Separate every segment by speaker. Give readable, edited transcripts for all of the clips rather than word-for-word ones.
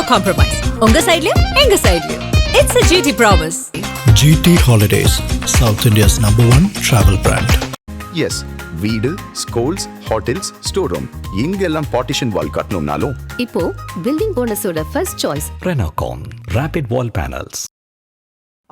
Speaker 1: compromise. உங்க சைடுலயும் எங்க சைடுலயும். It's a GT promise.
Speaker 2: GT Holidays, South India's #1 travel brand.
Speaker 3: Yes, வீடு, schools, hotels, store room இங்கெல்லாம் partition wall கட்டணும்னாலும்
Speaker 4: இப்போ பில்டிங் போனஸோட first choice
Speaker 5: Renocon Rapid Wall Panels.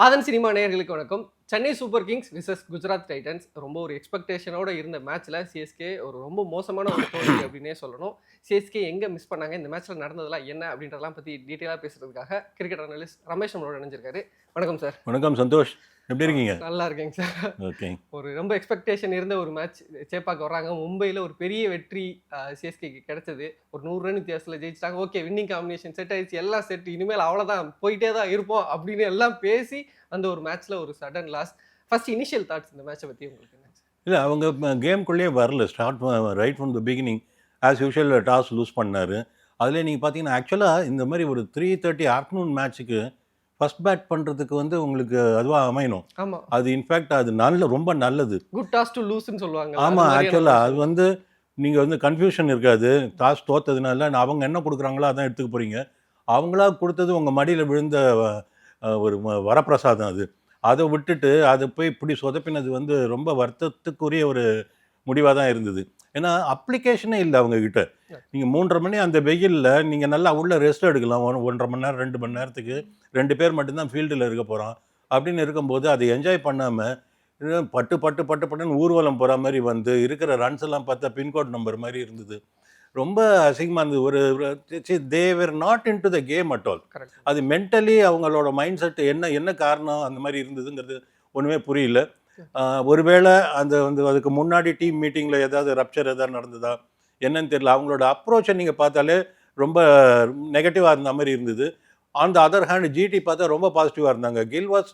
Speaker 6: Aadhan cinema நேயர்களுக்கு வணக்கம். Chennai Super Kings versus Gujarat Titans ரொம்ப ஒரு எக்ஸ்பெக்டேஷனோட இருந்த மேட்ச்ல சிஎஸ்கே ஒரு ரொம்ப மோசமான ஒரு தோல்வி அப்படின்னே சொல்லணும். சிஎஸ்கே எங்க மிஸ் பண்ணாங்க, இந்த மேட்ச்ல நடந்ததெல்லாம் என்ன அப்படின்றதெல்லாம் பத்தி டீட்டெயிலாக பேசுறதுக்காக கிரிக்கெட் அனலிஸ்ட் ரமேஷ் நம்மளோட இணைஞ்சிருக்காரு. வணக்கம் சார்.
Speaker 7: வணக்கம் சந்தோஷ், எப்படி இருக்கீங்க?
Speaker 6: நல்லா இருக்கேங்க சார்.
Speaker 7: ஓகே.
Speaker 6: ஒரு ரொம்ப எக்ஸ்பெக்டேஷன் இருந்த ஒரு மேட்ச் சேப்பாக்கு வர்றாங்க. மும்பையில் ஒரு பெரிய வெற்றி சிஎஸ்கேக்கு கிடைச்சது. ஒரு 100 ரன் வித்தியாசத்தில் ஜெயிச்சிட்டாங்க. ஓகே, வின்னிங் காம்பினேஷன் செட் ஆயிடுச்சு, எல்லாம் செட், இனிமேல் அவ்வளோதான், போயிட்டே தான் இருப்போம் அப்படின்னு எல்லாம் பேசி அந்த ஒரு மேட்ச்ல ஒரு sudden loss. First initial thoughts இந்த மேட்சை பற்றி உங்களுக்கு என்ன?
Speaker 7: இல்லை, அவங்க கேம்குள்ளேயே வரல. Start right from the beginning as usual toss lose பண்ணார். அதில் நீங்கள் பார்த்தீங்கன்னா ஆக்சுவலாக இந்த மாதிரி ஒரு 3:30 ஆஃப்டர்நூன் மேட்ச்சுக்கு ஃபர்ஸ்ட் பேட் பண்ணுறதுக்கு உங்களுக்கு அதுவாக அமையணும்.
Speaker 6: ஆமாம்,
Speaker 7: அது இன்ஃபேக்ட் அது ரொம்ப நல்லது.
Speaker 6: குட் டாஸ் டு லூஸ்ன்னு சொல்லுவாங்க.
Speaker 7: ஆமாம், ஆக்சுவலாக அது நீங்கள் கன்ஃபியூஷன் இருக்காது. டாஸ் தோத்ததுனால அவங்க என்ன கொடுக்குறாங்களோ அதான் எடுத்துக்க போகிறீங்க. அவங்களா கொடுத்தது உங்கள் மடியில் விழுந்த ஒரு வரப்பிரசாதம் அது. அதை விட்டுட்டு அதை போய் இப்படி சொதப்பினது ரொம்ப வருத்தத்துக்குரிய ஒரு முடிவாக தான் இருந்தது. ஏன்னா அப்ளிகேஷனே இல்லை அவங்கக்கிட்ட. நீங்கள் 3:30 மணி அந்த வெயிலில் நீங்கள் நல்லா உள்ள ரெஸ்ட் எடுக்கலாம். 1.5 மணி நேரம் 2 மணி நேரத்துக்கு 2 பேர் மட்டும்தான் ஃபீல்டில் இருக்க போகிறோம் அப்படின்னு இருக்கும்போது அதை என்ஜாய் பண்ணாமல் பட்டுன்னு ஊர்வலம் போகிற மாதிரி இருக்கிற ரன்ஸ் எல்லாம் பார்த்தா பின்கோட் நம்பர் மாதிரி இருந்தது. ரொம்ப அசிங்கமாக இருந்தது. ஒரு they were not in to the game at all. அது மென்டலி அவங்களோட மைண்ட் செட் என்ன காரணம் அந்த மாதிரி இருந்ததுங்கிறது ஒன்றுமே புரியல. ஒருவேளை அந்த அதுக்கு முன்னாடி டீம் மீட்டிங்கில் ஏதாவது ரப்சர் ஏதாவது நடந்ததா என்னன்னு தெரியல. அவங்களோட அப்ரோச்சை நீங்கள் பார்த்தாலே ரொம்ப நெகட்டிவாக இருந்த மாதிரி இருந்தது. On the other hand GT பார்த்தா ரொம்ப பாசிட்டிவாக இருந்தாங்க. கில் வாஸ்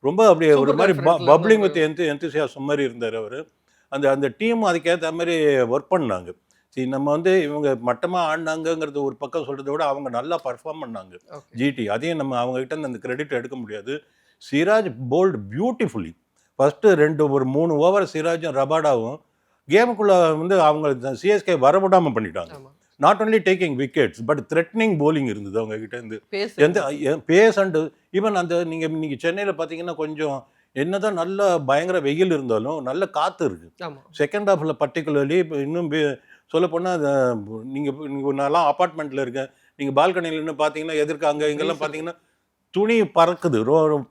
Speaker 7: ரொம்ப அப்படியே ஒரு மாதிரி பப்ளிங் வித் எந்தூசியாசம் மாதிரி இருந்தார் அவர். அந்த டீம் அதுக்கேற்ற மாதிரி ஒர்க் பண்ணாங்க. சரி, நம்ம இவங்க மட்டமாக ஆடினாங்கங்கிறது ஒரு பக்கம் சொல்கிறத விட அவங்க நல்லா பர்ஃபார்ம் பண்ணாங்க ஜிடி. அதையும் நம்ம அவங்ககிட்ட அந்த கிரெடிட் எடுக்க முடியாது. Siraj bolt beautifully. ஃபஸ்ட்டு ஒரு 3 ஓவர் சிராஜும் ரபாடாவும் கேமுக்குள்ளே அவங்க சிஎஸ்கே வரவிடாமல் பண்ணிட்டாங்க. Not only taking wickets but threatening bowling இருந்தது அவங்ககிட்ட இருந்து. பேஸ் அண்டு ஈவன் நீங்கள் சென்னையில் பார்த்தீங்கன்னா கொஞ்சம் என்னதான் நல்ல பயங்கர வெயில் இருந்தாலும் நல்ல காற்று இருக்குது செகண்ட் ஹாஃபில் பர்டிகுலர்லி. இப்போ இன்னும் சொல்லப்போனால் நீங்கள் நான்லாம் அப்பார்ட்மெண்ட்டில் இருக்கேன். நீங்கள் பால்கனியில் இன்னும் பார்த்தீங்கன்னா எதிர்க்காங்க இங்கெல்லாம் பார்த்தீங்கன்னா துணி பறக்குது,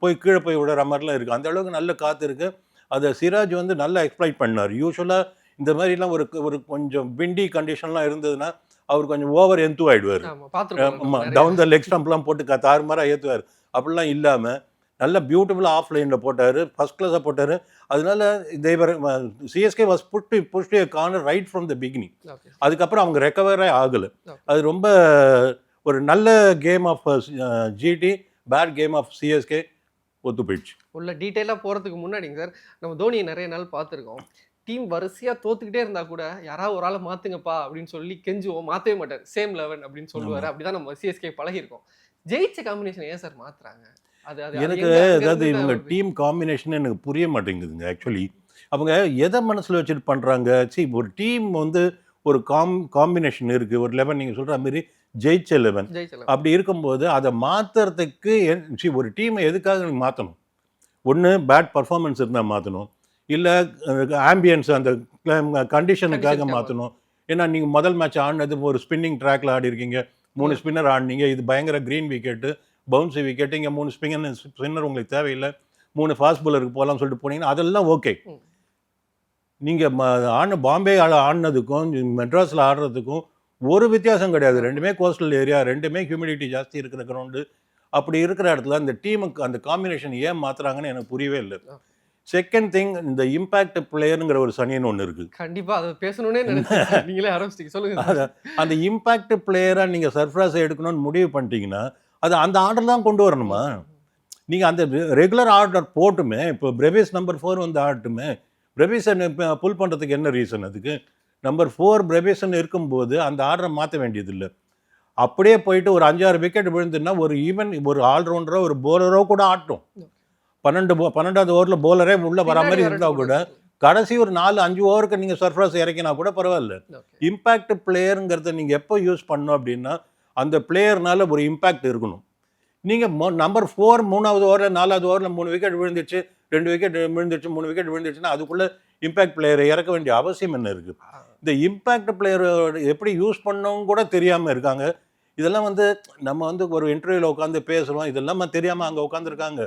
Speaker 7: போய் கீழே போய் விடுற மாதிரிலாம் இருக்குது. அந்த அளவுக்கு நல்ல காற்று இருக்குது. அதை சிராஜ் நல்லா எக்ஸ்ப்ளாய்ட் பண்ணார். யூஸ்வலாக இந்த மாதிரிலாம் ஒரு கொஞ்சம் விண்டி கண்டிஷன்லாம் இருந்ததுன்னா அவர் கொஞ்சம் ஓவர் எந்து ஆகிடுவார். ஆமாம், டவுன் த லெக் ஸ்டம்ப்லாம் போட்டு தாறுமாறாக ஏற்றுவார். அப்படிலாம் இல்லாமல் நல்ல பியூட்டிஃபுல்லாக ஆஃப் லைனில் போட்டார், ஃபஸ்ட் கிளாஸாக போட்டார். அதனால CSK was pushed a corner right from the beginning. அதுக்கப்புறம் அவங்க ரெக்கவரே ஆகலை. அது ரொம்ப ஒரு நல்ல game of GT, bad game of CSK ஒத்து போயிடுச்சு.
Speaker 6: உள்ள டீட்டெயிலாக போகிறதுக்கு முன்னாடிங்க சார், நம்ம தோனியை நிறைய நாள் பார்த்துருக்கோம். டீம் வரிசையாக தோத்துக்கிட்டே இருந்தால் கூட யாராவது ஒரு ஆளை மாற்றுங்கப்பா அப்படின்னு சொல்லி கெஞ்சுவோம், மாற்றவே மாட்டார். சேம் 11 அப்படின்னு சொல்லுவார். அப்படி தான் நம்ம சிஎஸ்கே பழகிருக்கோம். ஜெயிச்ச காம்பினேஷன் ஏன் சார் மாற்றுறாங்க?
Speaker 7: எனக்கு அதாவது இவங்க டீம் காம்பினேஷன் எனக்கு புரிய மாட்டேங்குதுங்க. ஆக்சுவலி அவங்க எதை மனசில் வச்சுட்டு பண்ணுறாங்க? ஒரு டீம் ஒரு காம்பினேஷன் இருக்குது. ஒரு 11 நீங்கள் சொல்கிற மாதிரி ஜெயிச்ச 11 அப்படி இருக்கும்போது அதை மாற்றுறதுக்கு ஒரு டீமை எதுக்காக நீங்கள் மாற்றணும்? ஒன்று பேட் பர்ஃபார்மன்ஸ் இருந்தால் மாற்றணும், இல்லை ஆம்பியன்ஸ் அந்த கண்டிஷனுக்காக மாற்றணும். ஏன்னா நீங்கள் முதல் மேட்ச் ஆடினது ஒரு ஸ்பின்னிங் ட்ராக்ல ஆடி இருக்கீங்க, 3 ஸ்பின்னர் ஆடினீங்க. இது பயங்கர க்ரீன் விக்கெட்டு, பவுன்சி விக்கெட்டு. இங்கே 3 ஸ்பின்னர் உங்களுக்கு தேவையில்லை, 3 ஃபாஸ்ட் பாலருக்கு போகலாம்னு சொல்லிட்டு போனீங்கன்னா அதெல்லாம் ஓகே. நீங்கள் பாம்பே ஆடினதுக்கும் மெட்ராஸில் ஆடுறதுக்கும் ஒரு வித்தியாசம் கிடையாது. ரெண்டுமே கோஸ்டல் ஏரியா, ரெண்டுமே ஹியூமிடிட்டி ஜாஸ்தி இருக்கிற கிரவுண்டு. அப்படி இருக்கிற இடத்துல அந்த டீமுக்கு அந்த காம்பினேஷன் ஏன் மாற்றுறாங்கன்னு எனக்கு புரியவே இல்லை. செகண்ட் திங், இந்த இம்பாக்ட் பிளேயருங்கிற ஒரு சனின்னு ஒன்று இருக்குது.
Speaker 6: கண்டிப்பாக அதை பேசணுன்னே நீங்களே ஆரம்பிச்சிட்டீங்க, சொல்லுங்கள்.
Speaker 7: அந்த இம்பாக்ட் பிளேயராக நீங்கள் சர்ஃப்ராஸை எடுக்கணும்னு முடிவு பண்ணிட்டீங்கன்னா அது அந்த ஆர்டர் தான் கொண்டு வரணுமா? நீங்கள் அந்த ரெகுலர் ஆர்டர் போட்டுமே இப்போ பிரேவிஸ் நம்பர் 4 ஆடட்டுமே. பிரேவிஸை புல் பண்ணுறதுக்கு என்ன ரீசன்? அதுக்கு நம்பர் 4 பிரேவிஸ்ன்னு இருக்கும்போது அந்த ஆர்டரை மாற்ற வேண்டியதில்லை. அப்படியே போயிட்டு ஒரு 5-6 விக்கெட் விழுந்துன்னா ஒரு ஆல்ரவுண்டரோ ஒரு போலரோ கூட ஆட்டும். 12வது ஓவரில் போலரே உள்ளே வர மாதிரி இருந்தால் கூட கடைசி ஒரு 4-5 ஓவருக்கு நீங்கள் சர்ஃப்ராஸ் இறக்கினா கூட பரவாயில்ல. இம்பேக்ட் பிளேயருங்கிறத நீங்கள் எப்போ யூஸ் பண்ணணும் அப்படின்னா அந்த பிளேயர்னால ஒரு இம்பேக்ட் இருக்கணும். நீங்கள் நம்பர் 4 3வது ஓவரில் 4வது ஓவரில் 3 விக்கெட் விழுந்துச்சு, 2 விக்கெட் விழுந்துச்சு, 3 விக்கெட் விழுந்துச்சுன்னா அதுக்குள்ளே இம்பேக்ட் பிளேயரை இறக்க வேண்டிய அவசியம் என்ன இருக்குது? இந்த இம்பேக்ட் பிளேயரை எப்படி யூஸ் பண்ணவும் கூட தெரியாமல் இருக்காங்க. இதெல்லாம் வந்து நம்ம வந்து ஒரு இன்டர்வியூவில் உட்காந்து பேசுகிறோம், இதெல்லாம் தெரியாமல் அங்கே உட்காந்துருக்காங்க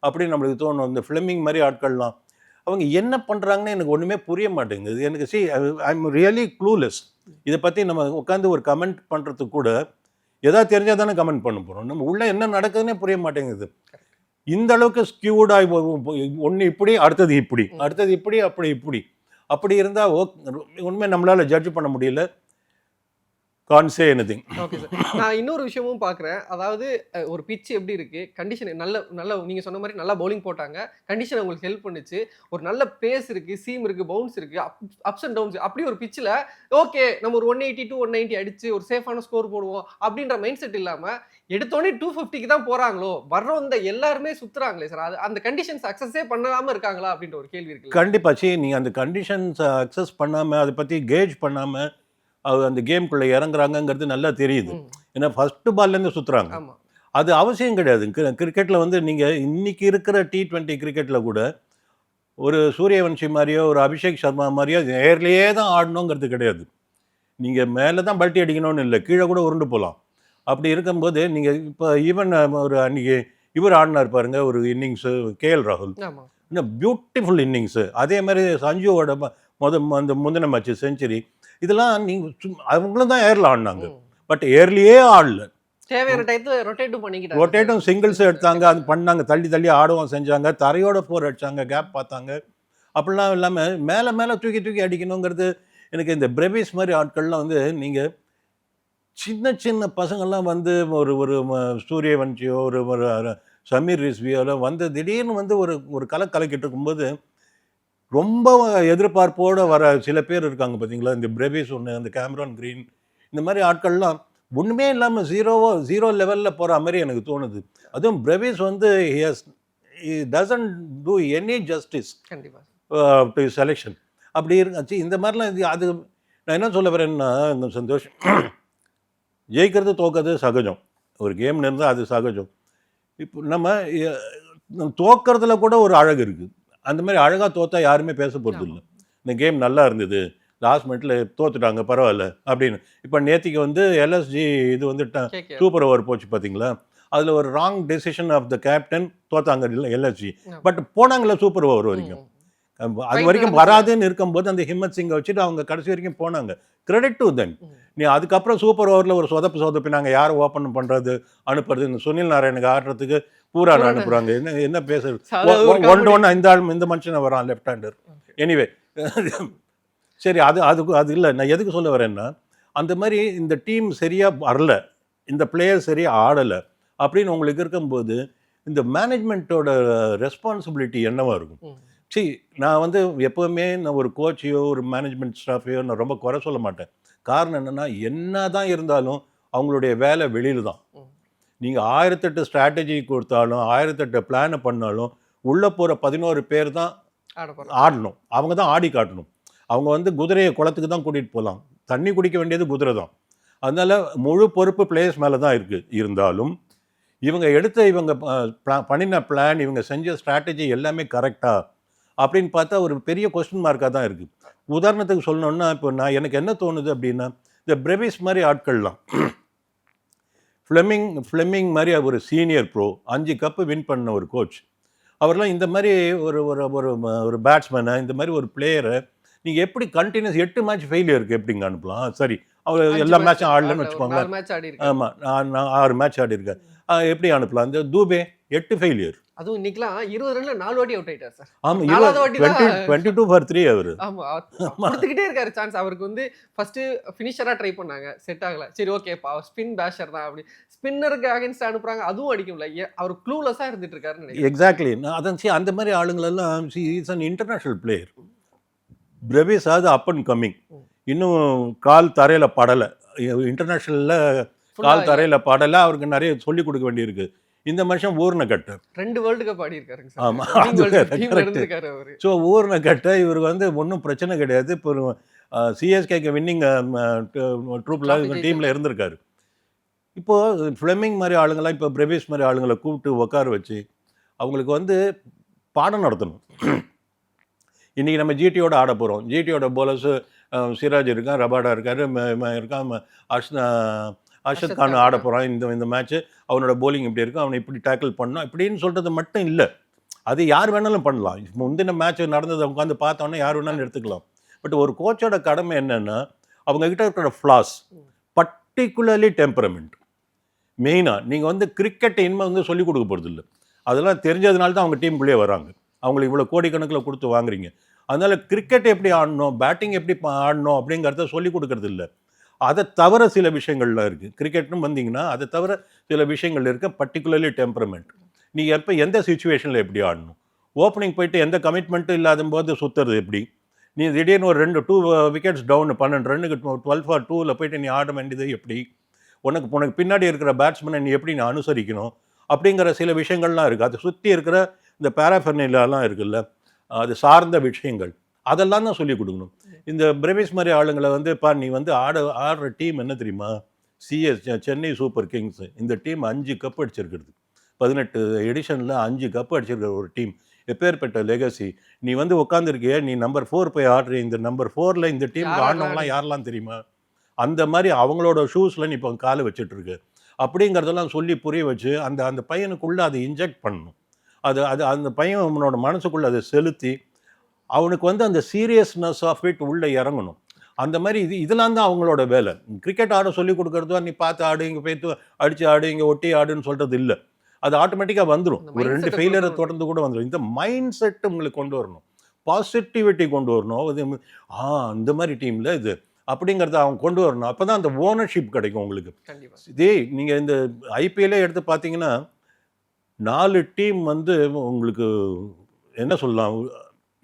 Speaker 7: அப்படின்னு நம்மளுக்கு தோணும். இந்த ஃபிளமிங் மாதிரி ஆட்கள்லாம் அவங்க என்ன பண்ணுறாங்கன்னு எனக்கு ஒன்றுமே புரிய மாட்டேங்குது. எனக்கு ஐ எம் ரியலி க்ளூலெஸ். இதை பற்றி நம்ம உட்காந்து ஒரு கமெண்ட் பண்ணுறதுக்கு கூட எதாவது தெரிஞ்சால் தானே கமெண்ட் பண்ண போகிறோம். நம்ம உள்ளே என்ன நடக்குதுன்னே புரிய மாட்டேங்குது. இந்த அளவுக்கு ஸ்கியூடாகி ஒன்று இப்படி அடுத்தது இப்படி அடுத்தது இப்படி அப்படி இருந்தால் உண்மையை நம்மளால் ஜட்ஜ் பண்ண முடியல. Can't say anything.
Speaker 6: Okay sir. நான் இன்னொரு விஷயமும் பார்க்குறேன். அதாவது ஒரு பிட்ச் எப்படி இருக்குது, கண்டிஷன் நல்ல நீங்கள் சொன்ன மாதிரி நல்லா பவுலிங் போட்டாங்க, கண்டிஷன் உங்களுக்கு ஹெல்ப் பண்ணுச்சு, ஒரு நல்ல பேஸ் இருக்குது, சீம் இருக்குது, பவுன்ஸ் இருக்குது, அப்ஸ் அண்ட் டவுன்ஸ், அப்படி ஒரு பிச்சில் ஓகே நம்ம ஒரு 180 to 190 அடித்து ஒரு சேஃபான ஸ்கோர் போடுவோம் அப்படின்ற மைண்ட் செட் இல்லாமல் எடுத்தோடனே 250க்கு தான் போகிறாங்களோ, வர்றவங்க எல்லாருமே சுற்றுறாங்களே சார், அது அந்த கண்டிஷன்ஸ் அக்சஸே பண்ணாமல் இருக்காங்களா அப்படின்ற ஒரு கேள்வி இருக்குது.
Speaker 7: கண்டிப்பாக நீங்கள் அந்த கண்டிஷன்ஸ் அக்சஸ் பண்ணாமல் அதை பற்றி கேஜ் பண்ணாமல் அது அந்த கேம்குள்ளே இறங்குறாங்கங்கிறது நல்லா தெரியுது. ஏன்னா ஃபஸ்ட்டு பால்லேருந்து சுற்றுறாங்க. அது அவசியம் கிடையாது. கிரிக்கெட்டில் வந்து நீங்கள் இன்றைக்கி இருக்கிற T20 கிரிக்கெட்டில் கூட ஒரு சூரியவன்ஷி மாதிரியோ ஒரு அபிஷேக் சர்மா மாதிரியோ ஏர்லேயே தான் ஆடணுங்கிறது கிடையாது. நீங்கள் மேலே தான் பல்ட்டி அடிக்கணும்னு இல்லை, கீழே கூட உருண்டு போகலாம். அப்படி இருக்கும்போது நீங்கள் இப்போ ஈவன் ஒரு அன்றைக்கி இவர் ஆடினார் பாருங்க ஒரு இன்னிங்ஸு KL ராகுல், இன்னும் பியூட்டிஃபுல் இன்னிங்ஸு. அதே மாதிரி சஞ்சுவோட அந்த முந்தின மேட்ச்சு செஞ்சுரி, இதெல்லாம் நீங்கள் அவங்களும் தான் ஏரில் ஆடினாங்க, பட் ஏர்லேயே ஆடல.
Speaker 6: தேவையான டயத்தில்
Speaker 7: ரொட்டேட்டும் சிங்கிள்ஸ் எடுத்தாங்க, அது பண்ணாங்க, தள்ளி ஆடவும் செஞ்சாங்க, தரையோட 4 அடித்தாங்க, கேப் பார்த்தாங்க. அப்படிலாம் இல்லாமல் மேலே தூக்கி அடிக்கணுங்கிறது எனக்கு இந்த பிரேவிஸ் மாதிரி ஆட்கள்லாம் வந்து நீங்கள் சின்ன பசங்கள்லாம் வந்து ஒரு சூரியவன்ஷியோ ஒரு சமீர் ரிஸ்வியோலாம் வந்து திடீர்னு வந்து ஒரு கலக்கிட்டு இருக்கும்போது ரொம்ப எதிர்பார்ப்போடு வர சில பேர் இருக்காங்க பார்த்தீங்களா. இந்த பிரேவிஸ் ஒன்று, அந்த கேமரான் கிரீன், இந்த மாதிரி ஆட்கள்லாம் ஒன்றுமே இல்லாமல் ஜீரோ லெவலில் போகிற மாதிரி எனக்கு தோணுது. அதுவும் பிரேவிஸ் வந்து he doesn't do any justice to selection. அப்படி இருந்துச்சு இந்த மாதிரிலாம். அது நான் என்ன சொல்ல வரேன்னா, சந்தோஷம், ஜெயிக்கிறது தோக்கிறது சகஜம், ஒரு கேம் இருந்தால் அது சகஜம். இப்போ நம்ம தோக்கிறதுல கூட ஒரு அழகு இருக்குது. அந்த மாதிரி அழகாக தோற்றா யாருமே பேச போகிறது இல்லை. இந்த கேம் நல்லா இருந்தது, லாஸ்ட் மினிட்ல தோத்துட்டாங்க, பரவாயில்ல அப்படின்னு. இப்போ நேற்றுக்கு வந்து LSG இது வந்து சூப்பர் ஓவர் போச்சு பார்த்தீங்களா, அதில் ஒரு wrong decision of the captain, தோத்தாங்க LSG. பட் போனாங்களே சூப்பர் ஓவர் வரைக்கும். அது வரைக்கும் வராதுன்னு இருக்கும்போது அந்த ஹிம்மத் சிங்கை வச்சுட்டு அவங்க கடைசி வரைக்கும் போனாங்க. Credit to them. நீ அதுக்கப்புறம் சூப்பர் ஓவரில் ஒரு சொதப்பினாங்க, யார் ஓப்பன் பண்ணுறது அனுப்புறது, இந்த சுனில் நாராயணுக்கு ஆடுறதுக்கு பூரான் அனுப்புகிறாங்க. என்ன பேசுறது, ஒன்று இந்த மனுஷனை வரான் லெஃப்ட் ஹேண்டர். எனிவே சரி, அது இல்லை. நான் எதுக்கு சொல்ல வரேன்னா, அந்த மாதிரி இந்த டீம் சரியாக வரல, இந்த பிளேயர் சரியாக ஆடலை அப்படின்னு உங்களுக்கு இருக்கும்போது இந்த மேனேஜ்மெண்ட்டோட ரெஸ்பான்சிபிலிட்டி என்னவாக இருக்கும்? நான் வந்து எப்போவுமே நான் ஒரு கோச்சையோ ஒரு மேனேஜ்மெண்ட் ஸ்டாஃபையோ நான் ரொம்ப குறை சொல்ல மாட்டேன். காரணம் என்னென்னா, என்ன தான் இருந்தாலும் அவங்களுடைய வேலை வெளியில் தான். நீங்கள் 1008 ஸ்ட்ராட்டஜி கொடுத்தாலும் 1008 பிளானை பண்ணாலும் உள்ளே போகிற 11 பேர் தான் ஆடணும். அவங்க தான் ஆடி காட்டணும். அவங்க வந்து குதிரையை குளத்துக்கு தான் கூட்டிகிட்டு போகலாம், தண்ணி குடிக்க வேண்டியது குதிரை தான். அதனால் முழு பொறுப்பு பிளேயர்ஸ் மேலே தான் இருந்தாலும் இவங்க பண்ணின பிளான், இவங்க செஞ்ச ஸ்ட்ராட்டஜி எல்லாமே கரெக்டா அப்படின்னு பார்த்தா ஒரு பெரிய கொஸ்டின் மார்க்காக தான் இருக்குது. உதாரணத்துக்கு சொல்லணுன்னா, இப்போ எனக்கு என்ன தோணுது அப்படின்னா, இந்த பிரேவிஸ் மாதிரி ஆட்கள்லாம், ஃப்ளெமிங் மாதிரி ஒரு சீனியர் ப்ரோ, 5 கப்பு வின் பண்ண ஒரு கோச், அவர்லாம் இந்த மாதிரி ஒரு பேட்ஸ்மேனை, இந்த மாதிரி ஒரு பிளேயரை நீங்கள் எப்படி கண்டினியூஸ் 8 மேட்ச் ஃபெயிலியருக்கு எப்படிங்க அனுப்பலாம்? சரி, அவர் எல்லா மேட்சும் ஆடலன்னு வச்சுக்கோங்களேன். ஆமாம், நான் 6 மேட்ச் ஆடிருக்கேன், எப்படி அனுப்பலாம்? இந்த தூபே 8 ஃபெயிலியர்.
Speaker 6: அதுவும் இன்னைக்குலாம் 20 ரன்ல 4 வாட்டி அவுட் ஆயிட்டார் சார்.
Speaker 7: ஆமா, 22 for 3 அவரு.
Speaker 6: ஆமா, கொடுத்துக்கிட்டே இருக்காரு சான்ஸ். அவருக்கு வந்து ஃபர்ஸ்ட் ஃபினிஷரா ட்ரை பண்ணாங்க, செட் ஆகல. சரி ஓகே, ஸ்பின் பேஷர் தான், அப்படி ஸ்பின்னருக்கு அகைன்ஸ்ட் அனுப்புறாங்க, அதுவும் அடிக்க முடியல. அவர் க்ளூலெஸ்ஸா இருந்துட்டு இருக்காருன்னு நினைக்கிறேன்.
Speaker 7: எக்ஸாக்ட்லி. அதான் அந்த மாதிரி ஆளுங்களெல்லாம் is an international player. Brevis அது அப் அண்ட் கம்மிங், இன்னும் கால் தரையில் படலை, இன்டர்நேஷனலில் கால் தரையில் படலை, அவருக்கு நிறைய சொல்லிக் கொடுக்க வேண்டியிருக்கு. இந்த மனுஷன் ஊர்ன கட்டை
Speaker 6: 2 வேர்ல்டு கப் ஆடி இருக்காருங்க சார்.
Speaker 7: ஆமா,
Speaker 6: அவரு.
Speaker 7: ஸோ ஊர்ன கட்டை இவருக்கு வந்து ஒன்றும் பிரச்சனை கிடையாது. இப்போ CSKக்கு வின்னிங் ட்ரூப்ல டீம்ல இருந்திருக்காரு. இப்போது ஃப்ளெமிங் மாதிரி ஆளுங்களாம் இப்போ பிரவேஷ் மாதிரி ஆளுங்களை கூப்பிட்டு உட்கார வச்சு அவங்களுக்கு வந்து பாடம் நடத்தணும். இன்றைக்கி நம்ம ஜிடியோட ஆட போகிறோம். ஜிடியோட போலர்ஸு சிராஜ் இருக்கான், ரபாடா இருக்கார், இருக்கான், அர்ஷத் கான் ஆட போகிறான். இந்த மேட்ச்சு அவனோட போலிங் இப்படி இருக்கும், அவனை இப்படி டேக்கிள் பண்ணணும் இப்படின்னு சொல்கிறது மட்டும் இல்லை. அது யார் வேணாலும் பண்ணலாம். முந்தின மேட்ச் நடந்ததை உட்காந்து பார்த்தோன்னா யார் வேணாலும் எடுத்துக்கலாம். பட் ஒரு கோச்சோட கடமை என்னென்னா அவங்கக்கிட்ட இருக்கிற ஃப்ளாஸ், பர்டிகுலர்லி டெம்பரமெண்ட். மெயினாக நீங்கள் வந்து கிரிக்கெட்டை இனிமேல் வந்து சொல்லிக் கொடுக்க போகிறது இல்லை. அதெல்லாம் தெரிஞ்சதுனால தான் அவங்க டீமுக்குள்ளேயே வராங்க. அவங்களுக்கு இவ்வளோ கோடிக்கணக்கில் கொடுத்து வாங்குறீங்க. அதனால் கிரிக்கெட் எப்படி ஆடணும், பேட்டிங் எப்படி ஆடணும் அப்படிங்கிறத சொல்லிக் கொடுக்கறது இல்லை. அதை தவிர சில விஷயங்கள்லாம் இருக்குது. கிரிக்கெட்னு வந்தீங்கன்னா அதை தவிர சில விஷயங்கள் இருக்குது, பர்டிகுலர்லி டெம்பரமெண்ட். நீங்கள் எப்போ எந்த சுச்சுவேஷனில் எப்படி ஆடணும், ஓப்பனிங் போயிட்டு எந்த கமிட்மெண்ட்டும் இல்லாத போது சுற்றுறது எப்படி, நீ திடீர்னு ஒரு 2 விக்கெட்ஸ் டவுன் 12 ரன்னுக்கு 12 for 2 போயிட்டு நீ ஆட வேண்டியது எப்படி, உனக்கு பின்னாடி இருக்கிற பேட்ஸ்மேனை நீ எப்படி நீ அனுசரிக்கணும் அப்படிங்கிற சில விஷயங்கள்லாம் இருக்குது. அதை சுற்றி இருக்கிற இந்த பேராஃபர்னிலாம் இருக்குல்ல, அது சார்ந்த விஷயங்கள் அதெல்லாம் தான் சொல்லிக் கொடுக்கணும். இந்த பிரவேஷ் மாதிரி ஆளுங்களை வந்து நீ வந்து ஆடுற டீம் என்ன தெரியுமா, சென்னை சூப்பர் கிங்ஸ். இந்த டீம் 5 கப் அடிச்சிருக்கிறது, 18 எடிஷனில் 5 கப் அடிச்சிருக்கிற ஒரு டீம். எப்பேற்பட்ட லெகசி. நீ வந்து உட்காந்துருக்கிய, நீ நம்பர் 4 போய் ஆடுற. இந்த நம்பர் 4 இந்த டீமுக்கு ஆடினவங்களாம் யாரெல்லாம் தெரியுமா, அந்த மாதிரி அவங்களோட ஷூஸில் நீ இப்போ காலை வச்சுட்ருக்கு அப்படிங்கிறதெல்லாம் சொல்லி புரிய வச்சு அந்த பையனுக்குள்ளே அதை இன்ஜெக்ட் பண்ணணும். அது அந்த பையன் அவனோட மனசுக்குள்ளே அதை செலுத்தி அவனுக்கு வந்து அந்த சீரியஸ்னஸ் ஆஃப் இட் உள்ளே இறங்கணும். அந்த மாதிரி இதெல்லாம் தான் அவங்களோட வேலை. கிரிக்கெட் ஆட சொல்லி கொடுக்குறதோ நீ பார்த்து ஆடு, இங்கே போய் அடித்து ஆடு, இங்கே ஒட்டி ஆடுன்னு சொல்கிறது இல்லை. அது ஆட்டோமேட்டிக்காக வந்துடும். ஒரு 2 ஃபெயிலியரை தொடர்ந்து கூட வந்துடும். இந்த மைண்ட் செட் உங்களுக்கு கொண்டு வரணும், பாசிட்டிவிட்டி கொண்டு வரணும். அது இந்த மாதிரி டீமில் இது அப்படிங்கிறத அவங்க கொண்டு வரணும். அப்போ தான் அந்த ஓனர்ஷிப் கிடைக்கும் உங்களுக்கு. இதே நீங்கள் இந்த ஐபிஎல்லே எடுத்து பார்த்தீங்கன்னா 4 டீம் வந்து உங்களுக்கு என்ன சொல்லலாம்,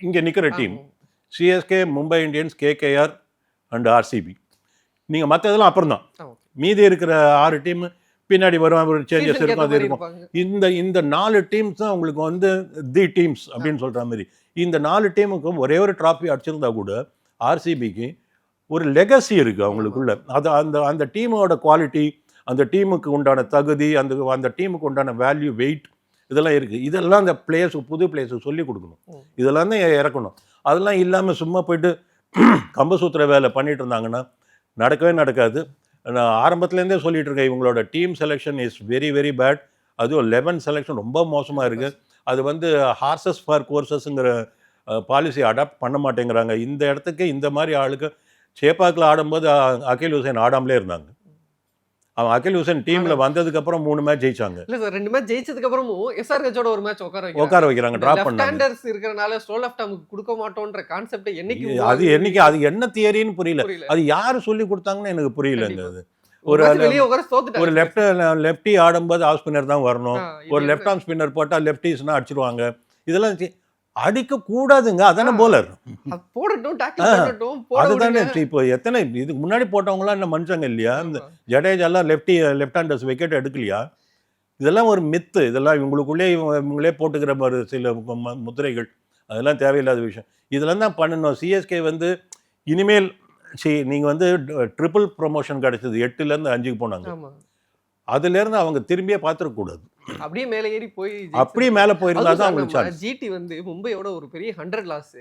Speaker 7: இங்கே நிற்கிற team CSK, Mumbai Indians, KKR and RCB. நீங்கள் மற்றதெல்லாம் அப்புறம் தான், மீதி இருக்கிற 6 டீம் பின்னாடி வரும், ஒரு சேஞ்சஸ் இருக்கும், அது இருக்கும். இந்த 4 டீம்ஸ் தான் உங்களுக்கு வந்து தி டீம்ஸ் அப்படின்னு சொல்கிற மாதிரி. இந்த 4 டீமுக்கும் ஒரே ஒரு ட்ராஃபி அடிச்சிருந்தா கூட ஆர்சிபிக்கு ஒரு லெகசி இருக்குது அவங்களுக்குள்ள. அது அந்த டீமோட குவாலிட்டி, அந்த டீமுக்கு உண்டான தகுதி, அந்த டீமுக்கு உண்டான வேல்யூ, வெயிட் இதெல்லாம் இருக்குது. இதெல்லாம் அந்த பிளேயர்ஸுக்கு, புது பிளேயர்ஸுக்கு சொல்லிக் கொடுக்கணும். இதெல்லாம் தான் இறக்கணும். அதெல்லாம் இல்லாமல் சும்மா போயிட்டு கம்பசூத்திர வேலை பண்ணிட்டு இருந்தாங்கன்னா நடக்கவே நடக்காது. நான் ஆரம்பத்துலேருந்தே சொல்லிட்டு இருக்கேன், இவங்களோட team selection is very very bad. அதுவும் 11 செலெக்ஷன் ரொம்ப மோசமாக இருக்குது. அது வந்து ஹார்சஸ் ஃபார் கோர்சஸ்ங்கிற பாலிசி அடாப்ட் பண்ண மாட்டேங்கிறாங்க. இந்த இடத்துக்கு இந்த மாதிரி ஆளுக்கு சேப்பாக்கில் ஆடும்போது அகில் ஹுசைன் ஆடாமலே இருந்தாங்க. அவன் அகில் ஹுசைன் டீமில் வந்ததுக்கப்புறம் 3 மேட்ச் ஜெயிச்சாங்க.
Speaker 6: இல்லை சார், 2 மேட்ச் ஜெயிச்சதுக்கு அப்புறமும் எஸ்ஆர்ஹெச்சோட ஒரு மேட்ச் உட்கார வைக்கிறாங்க,
Speaker 7: ட்ராப் பண்ணாங்க.
Speaker 6: ஹேண்டர்ஸ் இருக்கறனால ஸ்லோ லெஃப்ட் ஆர்முக்கு கொடுக்க மாட்டோம்ன்ற கான்செப்ட்
Speaker 7: என்னைக்கு அது என்ன தியரின்னு புரியல. அது யார் சொல்லி கொடுத்தாங்கன்னு எனக்கு புரியலங்க. அது ஒரு லெஃப்டி ஆடும்போது ஆஃப் ஸ்பின்னர் தான் வரணும், ஒரு லெஃப்ட் ஆர்ம் ஸ்பின்னர் போட்டால் லெஃப்டிஸ்னா அடிச்சிருவாங்க. இதெல்லாம் அடிக்க கூடாதுங்க, அதானே போலர் அதுதானே. இப்போ எத்தனை இதுக்கு முன்னாடி போட்டவங்களாம் என்ன மனுஷங்க இல்லையா? இந்த ஜடேஜாலாம் லெஃப்ட் ஹேண்டர்ஸ் விக்கெட் எடுக்கலையா? இதெல்லாம் ஒரு மித்து. இதெல்லாம் இவங்களே போட்டுக்கிற மாதிரி சில முத்திரைகள். அதெல்லாம் தேவையில்லாத விஷயம். இதெல்லாம் தான் பண்ணணும். சிஎஸ்கே வந்து இனிமேல் நீங்கள் வந்து ட்ரிபிள் ப்ரொமோஷன் கிடைச்சது, 8லேருந்து 5க்கு போனாங்க. அதுலேருந்து அவங்க திரும்பியே பார்த்துடக்கூடாது.
Speaker 6: அப்படியே மேலே ஏறி போய்
Speaker 7: அப்படியே மேலே போயிருந்தா தான் அவங்களுக்கு.
Speaker 6: ஜிடி வந்து மும்பையோட ஒரு பெரிய 100 லாஸ்,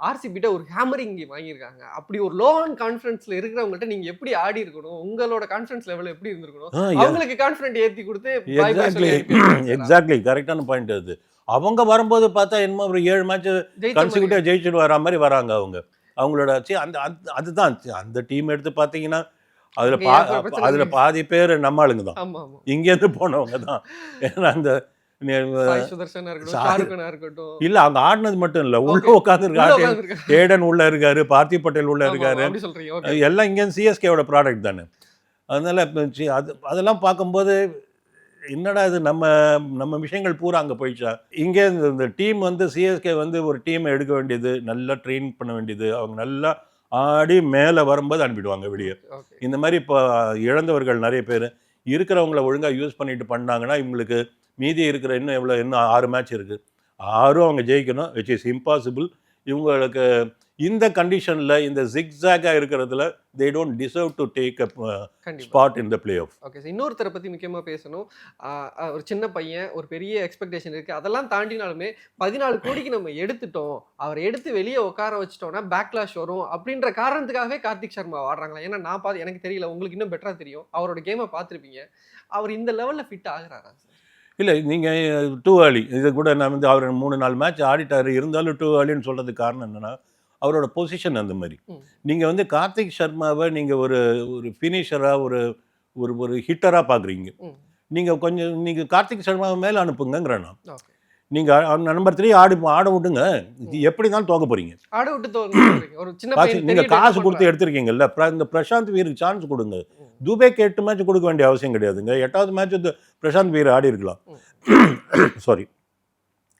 Speaker 6: ஆர்சிபிட்ட ஒரு ஹேமரிங் வாங்கியிருக்காங்க. அப்படி ஒரு லோ ஆன் கான்ஃபிடன்ஸ்ல இருக்கிறவங்கள்ட்ட நீங்க எப்படி ஆடி இருக்கணும், உங்களோட கான்ஃபிடன்ஸ் லெவல் எப்படி இருந்திருக்கணும், அவங்களுக்கு கான்ஃபிடன்ட் ஏற்றி கொடுத்து.
Speaker 7: எக்ஸாக்ட்லி கரெக்டான பாயிண்ட் அது. அவங்க வரும்போது பார்த்தா என்னமோ ஒரு 7 மேட்ச் கன்சிக்யூட்டிவா ஜெயிச்சுட்டு வர மாதிரி வராங்க அவங்க. அவங்களோட அதுதான் அந்த டீம் எடுத்து பார்த்தீங்கன்னா அதில் பாதி பேர் நம்ம ஆளுங்க தான், இங்கேருந்து போனவங்க தான். ஏன்னா அந்த இல்ல அங்க ஆடினது மட்டும் இல்ல, உள்ள உட்காந்துருக்காரு, ஏடன் உள்ள இருக்காரு, பார்த்திவ் பட்டேல் உள்ள இருக்காரு, எல்லாம் இங்க சிஎஸ்கேவோட ப்ராடக்ட் தானே. அதனால அதெல்லாம் பார்க்கும்போது என்னடா இது, நம்ம விஷயங்கள் பூரா அங்கே போயிடுச்சா. இங்கே இந்த டீம் வந்து சிஎஸ்கே வந்து ஒரு டீமை எடுக்க வேண்டியது, நல்லா ட்ரெயின் பண்ண வேண்டியது, அவங்க நல்லா ஆடி மேலே வரும்போது அனுப்பிடுவாங்க வெளியே. இந்த மாதிரி இப்போ இழந்தவர்கள் நிறைய பேர் இருக்கிறவங்கள ஒழுங்காக யூஸ் பண்ணிட்டு பண்ணாங்கன்னா இவங்களுக்கு மீதி இருக்கிற இன்னும் 6 மேட்ச் இருக்குது, 6 அவங்க ஜெயிக்கணும், விச் இஸ் இம்பாசிபிள். இவங்களுக்கு இந்த கண்டிஷனில் இந்த ஜிக்ஸாகாக இருக்கிறதுல they don't deserve to take a
Speaker 6: கண்டிப்பா.
Speaker 7: Spot in the play off.
Speaker 6: Okay sir, இன்னொருத்தரை பற்றி முக்கியமாக பேசணும். ஒரு சின்ன பையன், ஒரு பெரிய எக்ஸ்பெக்டேஷன் இருக்குது. அதெல்லாம் தாண்டினாலுமே 14 கோடிக்கு நம்ம எடுத்துட்டோம், அவர் எடுத்து வெளியே உட்கார வச்சிட்டோம்னா பேக்லாஷ் வரும் அப்படின்ற காரணத்துக்காகவே கார்த்திக் சர்மா ஆடுறாங்களா? ஏன்னா நான் பார்த்து, எனக்கு தெரியல, உங்களுக்கு இன்னும் பெட்டராக தெரியும், அவரோட கேமை பார்த்துருப்பீங்க. அவர் இந்த லெவலில் ஃபிட் ஆகுறாரா சார்?
Speaker 7: இல்லை, நீங்கள் டூ ஏர்லி. இது கூட நான் வந்து அவர் 3-4 மேட்ச் ஆடிட்டார், இருந்தாலும் டூ ஏர்லின்னு சொல்கிறதுக்கு காரணம் என்னென்னா அவரோட பொசிஷன் அந்த மாதிரி. நீங்கள் வந்து கார்த்திக் சர்மாவை நீங்கள் ஒரு ஒரு ஃபினிஷராக ஒரு ஒரு ஒரு ஹிட்டராக பார்க்குறீங்க. நீங்கள் கார்த்திக் சர்மாவை மேலே அனுப்புங்கிறேன் நான்.
Speaker 6: ஓகே,
Speaker 7: நீங்கள் நம்பர் 3 ஆட விட்டுங்க, எப்படி இருந்தாலும் தோக்க போகிறீங்க.
Speaker 6: ஆட விட்டு ஒரு சின்ன பையன்
Speaker 7: நீங்கள் காசு கொடுத்து எடுத்திருக்கீங்கல்ல, இந்த பிரசாந்த் வீருக்கு சான்ஸ் கொடுங்க. துபேக்கு 8 மேட்ச் கொடுக்க வேண்டிய அவசியம் கிடையாதுங்க. 8வது மேட்ச் பிரசாந்த் வீர் ஆடி இருக்கலாம். சாரி,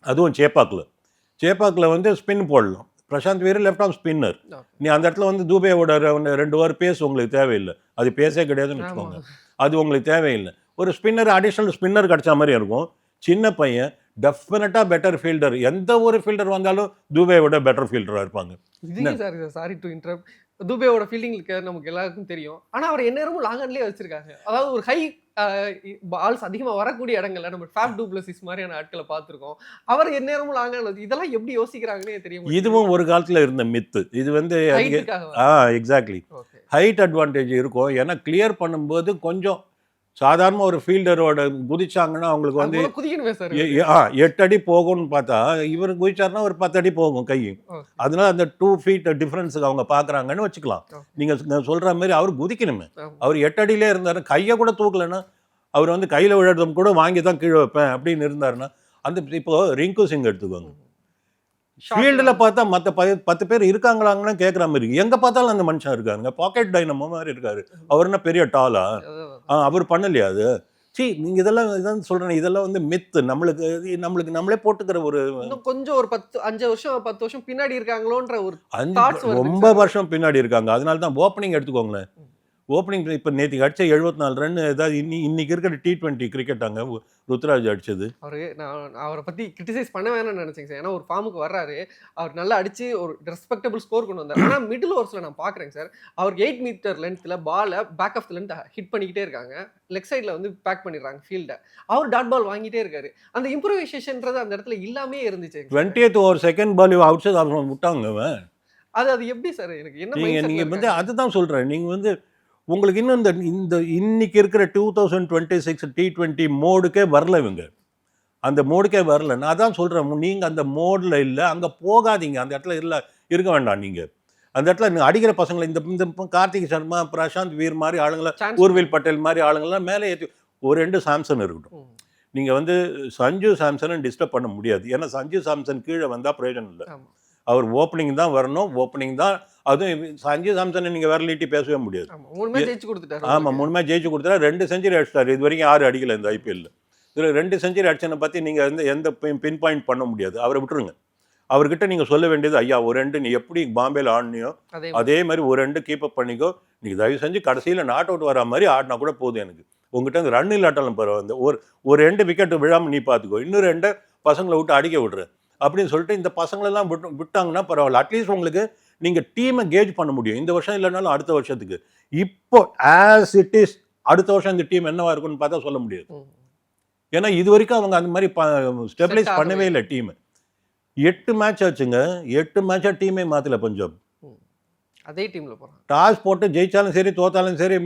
Speaker 7: அதுவும் சேப்பாக்கில் வந்து ஸ்பின் போடலாம். Prashant Veer left off spinner. நீ அந்த இடத்துல வந்து துபேவோட 2 ஓவர் பேஸ் உங்களுக்கு தேவையில்லை. அது பேஸே கிடையாதுன்னு வச்சுக்கோங்க. அது உங்களுக்கு தேவையில்லை. ஒரு ஸ்பின்னர், அடிஷ்னல் ஸ்பின்னர் கிடைச்ச மாதிரி இருக்கும். சின்ன பையன், டெஃபினட்டாக பெட்டர் ஃபீல்டர். எந்த ஒரு ஃபீல்டர் வந்தாலும் துபேவோட பெட்டர் ஃபீல்டராக இருப்பாங்க.
Speaker 6: இதுக்கு சார், சாரி டு இன்டரப்ட், துபேவோட ஃபீல்டிங் நமக்கு எல்லாருக்கும் தெரியும். ஆனால் அவர் எந்நேரமும் லாங் ஆன்லேயே வச்சிருக்காங்க. அதாவது ஒரு ஹை பால்ஸ் அதிகமாக வரக்கூடிய இடங்கள்ல நம்ம ஃபேப் டூப்ளசிஸ் மாதிரியான ஆட்களை பார்த்துருக்கோம். அவர் எந்நேரமும் லாங் ஆன், இதெல்லாம் எப்படி யோசிக்கிறாங்கன்னே தெரியும்.
Speaker 7: இதுவும் ஒரு காலத்தில் இருந்த மித்து. இது வந்து எக்ஸாக்ட்லி ஹைட் அட்வான்டேஜ் இருக்கும். ஏன்னா கிளியர் பண்ணும்போது கொஞ்சம் சாதாரண ஒரு ஃபீல்டரோட குதிச்சாங்கன்னா அவங்களுக்கு வந்து 8 அடி போகும்னு பார்த்தா இவர் குதிச்சாருன்னா ஒரு 10 அடி போகும் கை. அதனால அந்த 2 feet டிஃபரன்ஸுக்கு அவங்க பார்க்குறாங்கன்னு வச்சுக்கலாம். நீங்கள் சொல்கிற மாதிரி அவர் குதிக்கணுமே. அவர் 8 அடியிலே இருந்தார், கையை கூட தூக்கலைன்னா, அவர் வந்து கையில் விழுறதும் கூட வாங்கி தான் கீழே வைப்பேன் அப்படின்னு இருந்தாருன்னா, அந்த இப்போ ரிங்கு சிங் எடுத்துக்கோங்க. ஃபீல்டில் பார்த்தா மற்ற 10 பேர் இருக்காங்களாங்கன்னு கேட்குற மாதிரி, எங்கே பார்த்தாலும் அந்த மனுஷன் இருக்காருங்க. பாக்கெட் டைனமோ மாதிரி இருக்காரு. அவர் என்ன பெரிய டாலா? அவர் பண்ணலையா அது? நீங்கள் இதான் சொல்கிறேன், இதெல்லாம் வந்து மித்து. நம்மளுக்கு நம்மளே போட்டுக்கிற ஒரு
Speaker 6: கொஞ்சம் ஒரு 5 வருஷம் 10 வருஷம் பின்னாடி இருக்காங்களோன்ற ஒரு
Speaker 7: ரொம்ப வருஷம் பின்னாடி இருக்காங்க. அதனால தான் ஓப்பனிங் எடுத்துக்கோங்களேன். ஓப்பனிங் இப்போ நேற்றுக்கு அடிச்ச 74 ரன் ஏதாவது இன்னைக்கு இருக்கிற T20 கிரிக்கெட் அங்கே ருத்ராஜ் அடிச்சது.
Speaker 6: நான் அவரை பற்றி கிரிட்டிசைஸ் பண்ண வேணும்னு நினச்சேங்க சார். ஏன்னா ஒரு ஃபார்முக்கு வர்றாரு, அவர் நல்லா அடிச்சு ஒரு ரெஸ்பெக்டபிள் ஸ்கோர் கொண்டு வந்தார். ஆனால் மிடில் ஓவர்ஸில் நான் பார்க்குறேங்க சார், அவருக்கு 8 மீட்டர் லென்த்தில் பாலை back of the length hit பண்ணிக்கிட்டே இருக்காங்க. லெக் சைடில் வந்து பேக் பண்ணிடுறாங்க ஃபீல்டை. அவர் டாட் பால் வாங்கிட்டே இருக்காரு. அந்த இம்ப்ரூவைசேஷன்றது அந்த இடத்துல இல்லாமே இருந்துச்சு.
Speaker 7: 20th over second ball outside விட்டாங்க. அது
Speaker 6: எப்படி சார்? எனக்கு என்ன
Speaker 7: நீங்கள் வந்து அதுதான் சொல்கிறேன். நீங்கள் வந்து உங்களுக்கு இன்னும் இந்த இன்னைக்கு இருக்கிற 2026 T20 மோடுக்கே வரல. இவங்க அந்த மோடுக்கே வரல. நான் அதான் சொல்கிறேன், நீங்கள் அந்த மோடில் இல்லை, அங்கே போகாதீங்க. அந்த இடத்துல இருக்க வேண்டாம். நீங்கள் அந்த இடத்துல நீங்கள் அடிக்கிற பசங்களை இந்த கார்த்திக் சர்மா, பிரசாந்த் வீர் மாதிரி ஆளுங்களை, ஊர்வில் பட்டேல் மாதிரி ஆளுங்கள்லாம் மேலே ஏற்றி ஒரு 2 சாம்சன் இருக்கட்டும். நீங்கள் வந்து சஞ்சு சாம்சனை டிஸ்டர்ப் பண்ண முடியாது. ஏன்னா சஞ்சு சாம்சன் கீழே வந்தால் பிரயோஜனம் இல்லை. அவர் ஓப்பனிங் தான் வரணும், ஓப்பனிங் தான். அதுவும் சஞ்சு சாம்சனை நீங்கள் வரலிட்டி பேசவே முடியாது. ஆமாம், 3 மேட்ச் ஜெயிச்சு கொடுத்தாரு. 2 செஞ்சுரி அடிச்சிட்டாரு. இது வரைக்கும் 6 அடிக்கல இந்த ஐபிஎல்ல. இதில் 2 செஞ்சுரி அடிச்சனை பற்றி நீங்கள் வந்து எந்த பின் பாயிண்ட் பண்ண முடியாது. அவரை விட்டுருங்க. அவர்கிட்ட நீங்கள் சொல்ல வேண்டியது, ஐயா ஒரு 2 நீ எப்படி பாம்பேல ஆடினியோ அதே மாதிரி ஒரு 2 கீப்பப் பண்ணிக்கோ. நீங்கள் தயவு செஞ்சு கடைசியில் நாட் அவுட் வர மாதிரி ஆடினா கூட போதும் எனக்கு. உங்ககிட்ட அந்த ரன் இல்லாட்டாலும் பரவாயில்ல, ஒரு 2 விக்கெட்டு விழாமல் நீ பார்த்துக்கோ, இன்னும் 2 பசங்களை விட்டு அடிக்க விடுறேன் அப்படின்னு சொல்லிட்டு இந்த பசங்களெல்லாம் விட்டாங்கன்னா பரவாயில்ல. அட்லீஸ்ட் உங்களுக்கு நீங்கள் டீமை கேஜ் பண்ண முடியும். இந்த வருஷம் இல்லைனாலும் அடுத்த வருஷத்துக்கு. இப்போ ஆஸ் இட் இஸ் அடுத்த வருஷம் இந்த டீம் என்னவா இருக்குன்னு பார்த்தா சொல்ல முடியாது. ஏன்னா இது வரைக்கும் அவங்க அந்த மாதிரி ஸ்டெபிலைஸ் பண்ணவே இல்லை டீமை. 8 மேட்ச் ஆச்சுங்க. 8 மேட்சாக டீமே மாற்றல பஞ்சாப்.
Speaker 6: அதே டீமில் போகிறான்.
Speaker 7: டாஸ் போட்டு ஜெயிச்சாலும் சரி தோத்தாலும் சரி,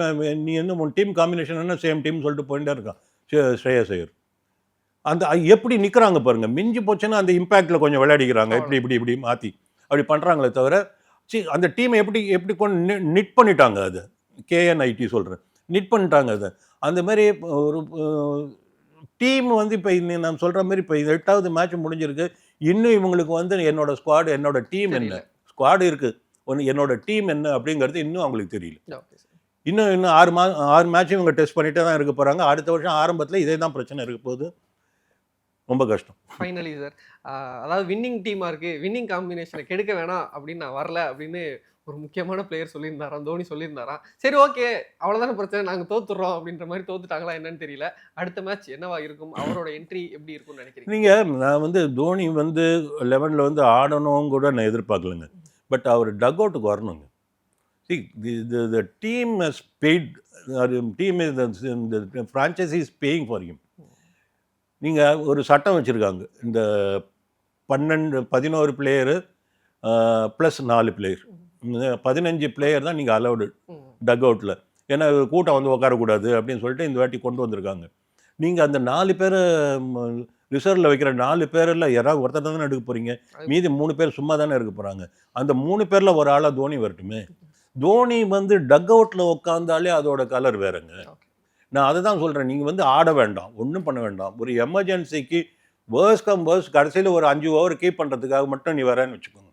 Speaker 7: நீ இன்னும் டீம் காம்பினேஷன் என்ன சேம் டீம் சொல்லிட்டு போயிட்டே இருக்கான் ஸ்ரேயஸ் ஐயர். அந்த எப்படி நிற்கிறாங்க பாருங்க. மிஞ்சி போச்சுன்னா அந்த இம்பேக்டில் கொஞ்சம் விளையாடிக்கிறாங்க. இப்படி மாற்றி அப்படி பண்ணுறாங்களே தவிர, அந்த டீமை எப்படி கொண்டு நிட் பண்ணிட்டாங்க. அது KNIT சொல்கிறேன், நிட் பண்ணிட்டாங்க. அதை அந்த மாதிரி ஒரு டீம் வந்து இப்போ நான் சொல்கிற மாதிரி இப்போ 8வது மேட்ச் முடிஞ்சிருக்கு. இன்னும் இவங்களுக்கு வந்து என்னோட ஸ்குவாடு, என்னோட டீம் என்ன, ஸ்குவாடு இருக்குது, என்னோட டீம் என்ன அப்படிங்கிறது இன்னும் அவங்களுக்கு தெரியல. இன்னும் 6 மேட்சும் இவங்க டெஸ்ட் பண்ணிகிட்டே தான் இருக்க போகிறாங்க. அடுத்த வருஷம் ஆரம்பத்தில் இதே தான் பிரச்சனை இருக்க போகுது. ரொம்ப கஷ்டம்.
Speaker 6: ஃபைனலி சார், அதாவது வின்னிங் டீமாக இருக்குது, வின்னிங் காம்பினேஷனை கெடுக்க வேணாம் அப்படின்னு நான் வரல அப்படின்னு ஒரு முக்கியமான பிளேயர் சொல்லியிருந்தாராம், தோனி சொல்லியிருந்தாராம். சரி ஓகே, அவ்வளோதான பிரச்சனை, நாங்கள் தோத்துடுறோம் அப்படின்ற மாதிரி தோத்துட்டாங்களா என்னன்னு தெரியல. அடுத்த மேட்ச் என்னவா இருக்கும், அவரோட என்ட்ரி எப்படி இருக்கும்னு நினைக்கிறீங்க?
Speaker 7: நீங்கள் நான் வந்து தோனி வந்து 11ல் வந்து ஆடணும் கூட நான் எதிர்பார்க்கலைங்க. பட் அவர் டக் அவுட்டுக்கு வரணுங்க. See, the team has paid, the franchise is paying for him. நீங்கள் ஒரு சட்டம் வச்சுருக்காங்க, இந்த 11 பிளேயரு ப்ளஸ் 4 பிளேயர், 15 பிளேயர் தான் நீங்கள் அலௌடு டக் அவுட்டில். ஏன்னா கூட்டம் வந்து உட்காரக்கூடாது அப்படின்னு சொல்லிட்டு இந்த வாட்டி கொண்டு வந்திருக்காங்க. நீங்கள் அந்த 4 பேரை ரிசர்வில் வைக்கிற 4 பேரில் யாராவது ஒருத்தர் தானே எடுக்க போகிறீங்க, மீதி 3 பேர் சும்மா தானே எடுக்க போகிறாங்க. அந்த 3 பேரில் ஒரு ஆளாக தோனி வரட்டுமே. தோனி வந்து டக் அவுட்டில் உட்காந்தாலே அதோட கலர் வேறுங்க. நான் அதை தான் சொல்கிறேன், நீங்கள் வந்து ஆட வேண்டாம், ஒன்றும் பண்ண வேண்டாம். ஒரு எமர்ஜென்சிக்கு வேர்ஸ் கம் வேர்ஸ் கடைசியில் ஒரு 5 ஓவர் கீப் பண்ணுறதுக்காக மட்டும் நீ வரேன்னு வச்சுக்கோங்க.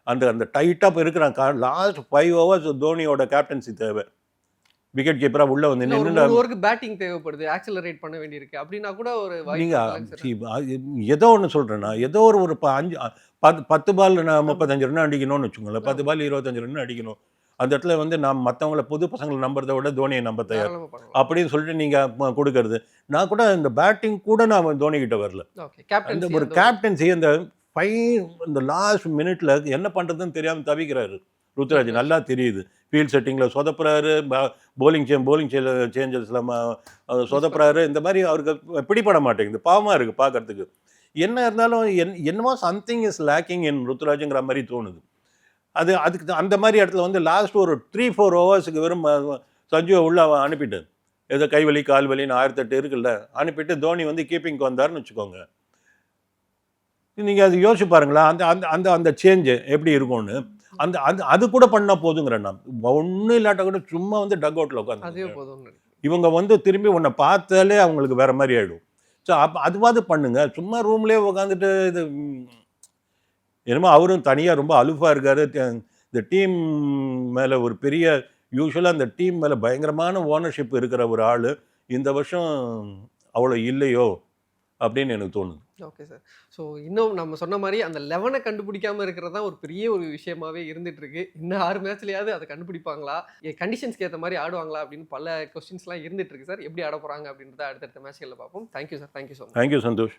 Speaker 7: அந்த டைட்டாக இருக்கிறான். லாஸ்ட் 5 ஓவர்ஸ் தோனியோட கேப்டன்சி தேவை. விக்கெட் கீப்பராக உள்ளே வந்து நின்று
Speaker 6: ஓவருக்கு பேட்டிங் தேவைப்படுது, ஆக்சலரேட் பண்ண வேண்டியிருக்கு அப்படின்னா கூட ஒரு
Speaker 7: நீங்கள் ஏதோ ஒன்று சொல்கிறேன்னா, ஏதோ ஒரு 10 பால் 35 ரன் அடிக்கணும்னு வச்சுக்கோங்களேன். 10 பால் 25 ரன் அடிக்கணும். அந்த இடத்துல வந்து நான் மற்றவங்கள புது பசங்களை நம்புறதை விட தோனியை நம்ப தயார் அப்படின்னு சொல்லிட்டு நீங்கள் கொடுக்கறது. நான் கூட இந்த பேட்டிங் கூட நான் தோனிக்கிட்ட வரல. அந்த ஒரு கேப்டன்சி இந்த லாஸ்ட் மினிட்ல என்ன பண்ணுறதுன்னு தெரியாமல் தவிக்கிறாரு ருத்ராஜ். நல்லா தெரியுது, ஃபீல்ட் செட்டிங்கில் சொதப்புறாரு, போலிங் சேஞ்சஸில் சொதப்புறாரு. இந்த மாதிரி அவருக்கு பிடிபட மாட்டேங்குது. பாவமாக இருக்குது பார்க்கறதுக்கு. என்ன இருந்தாலும் என்னமோ சம்திங் இஸ் லேக்கிங் இன் ருத்ராஜுங்கிற மாதிரி தோணுது. அதுக்கு அந்த மாதிரி இடத்துல வந்து லாஸ்ட் ஒரு 3-4 ஓவர்ஸுக்கு வெறும் சஞ்சுவை உள்ள அனுப்பிட்டு, ஏதோ கைவலி கால் வலின்னு 1008 இருக்குல்ல, அனுப்பிட்டு தோனி வந்து கீப்பிங்க்கு வந்தாருன்னு வச்சுக்கோங்க. நீங்கள் அது யோசிச்சு பாருங்களா, அந்த அந்த அந்த சேஞ்சு எப்படி இருக்கும்னு. அது கூட பண்ணால் போதுங்கிறேன் நான். ஒன்றும் இல்லாட்ட கூட சும்மா வந்து டக் அவுட்டில் உட்காந்து இவங்க வந்து திரும்பி உன்னை பார்த்தாலே அவங்களுக்கு வேற மாதிரி ஆகிடும். ஸோ அதுவாது பண்ணுங்க. சும்மா ரூம்லேயே உட்காந்துட்டு இது என்னமோ அவரும் தனியாக ரொம்ப அலுஃபாக இருக்காரு. இந்த டீம் மேலே ஒரு பெரிய யூஸ்வலாக அந்த டீம் மேலே பயங்கரமான ஓனர்ஷிப் இருக்கிற ஒரு ஆள் இந்த வருஷம் அவ்வளோ இல்லையோ அப்படின்னு எனக்கு தோணுது.
Speaker 6: Okay sir. ஸோ இன்னும் நம்ம சொன்ன மாதிரி அந்த 11 கண்டுபிடிக்காமல் இருக்கிறது தான் ஒரு பெரிய ஒரு விஷயமாவே இருந்துட்டு இருக்கு. இன்னும் 6 மேட்ச்லையாவது அதை கண்டுபிடிப்பாங்களா, கண்டிஷன்ஸ்க்கு ஏற்ற மாதிரி ஆடுவாங்களா அப்படின்னு பல கொஸ்டின்ஸ்லாம் இருந்துட்டு இருக்கு சார். எப்படி ஆட போகிறாங்க அப்படின்றத அடுத்தடுத்த மேட்ச்களில் பார்ப்போம். Thank you sir. Thank you so much.
Speaker 7: Thank you Santhosh.